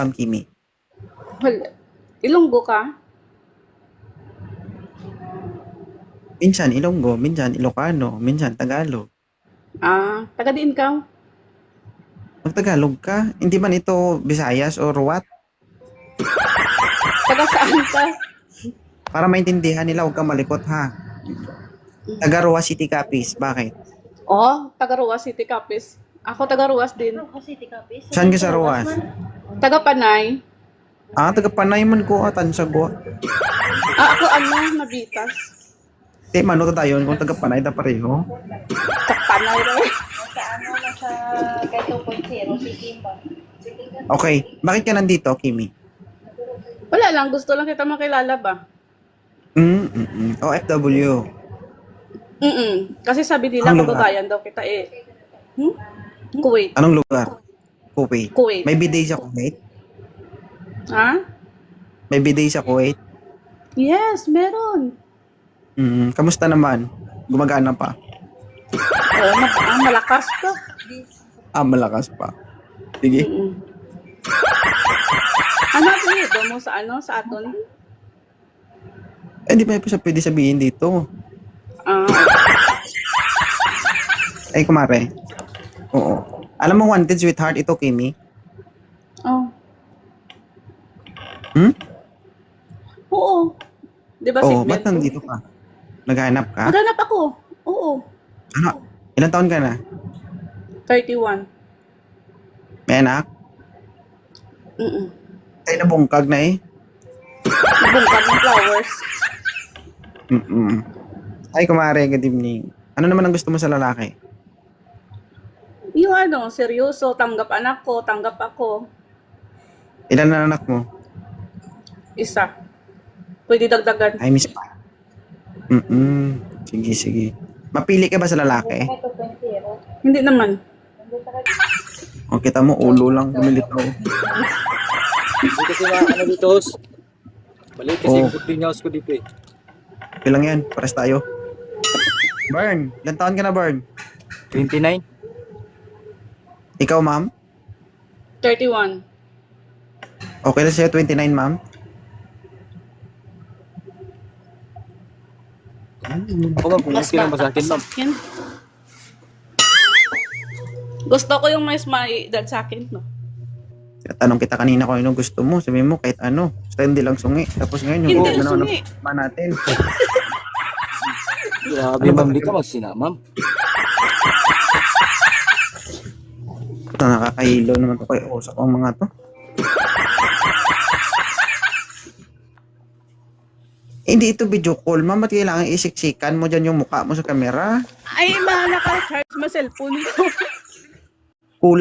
Ma'am Kimi? Wala. Ilonggo ka? Minsan Ilonggo, minsan Ilocano, minsan Tagalog. Taga diin ka? Mag-Tagalog ka? Hindi man ito Visayas or what? Taga saan ka? Para maintindihan nila, huwag kang malikot ha. Taga Roa City Capiz. Bakit? Taga Roas City, Capiz. Ako taga Roas din. Saan ka sa Roas? Taga Panay. Taga Panay man ko, Tansagwa. Ako Nabitas. Di, mano to tayo kung taga Panay ta pareho. Sa Panay rin. Nasa kay 2.0 si Kimba. Okay, bakit ka nandito, Kimi? Wala lang, gusto lang kita makilala ba? OFW. Kasi sabi nila, Ang lugar? kababayan daw kita eh. Kuwait. Anong lugar? Kuwait. Kuwait. May bidet sa Kuwait? Ha? May bidet sa Kuwait? Yes, meron. Kamusta naman? Gumagana pa? Malakas pa. Malakas pa. Sige. Ano apelido mo sa aton? Hindi pa siya pwede sabihin dito. Ay, kumare. Oo. Alam mo, wanted sweetheart, ito, Kimi? Oo. Di ba Ba't nandito ka? Naghahanap ka? Naghanap ako. Oo. Ano? Ilang taon ka na? 31. May anak? Ay, nabungkag na eh. Nabungkag ng flowers. Ay, kumare, good evening. Ano naman ang gusto mo sa lalaki? Yung seryoso, tanggap anak ko, tanggap ako. Ilan na anak mo? Isa. Pwede dagdagan. Ay, miss pa. Sige, sige. Mapili ka ba sa lalaki? Kay 2.0. Hindi naman. O, kita mo, ulo lang lumilitaw. Hindi kasi dito, host. Balik kasi yung boarding house ko dito eh. Okay lang yan, pares tayo. Bern, ilang taon ka na, Bern? 29? Ikaw, ma'am? 31. Okay na sa'yo, 29, ma'am? Ako ma'am, kung okay lang ba sa akin ma'am? Gusto ko yung mas may edad sa akin, no? Tanong kita kanina kung ano gusto mo. Sabi mo, kahit ano. Basta hindi lang sungi. Tapos ngayon, yung Hindi lang sungi. pa natin. Grabe ma'am, di ka magsina ma'am. Nakakahilo naman to kay usap ang mga to. Hindi ito video call, ma'am. Ba't kailangan isiksikan mo dyan yung mukha mo sa camera? Ay, naka-charge mo cellphone ko.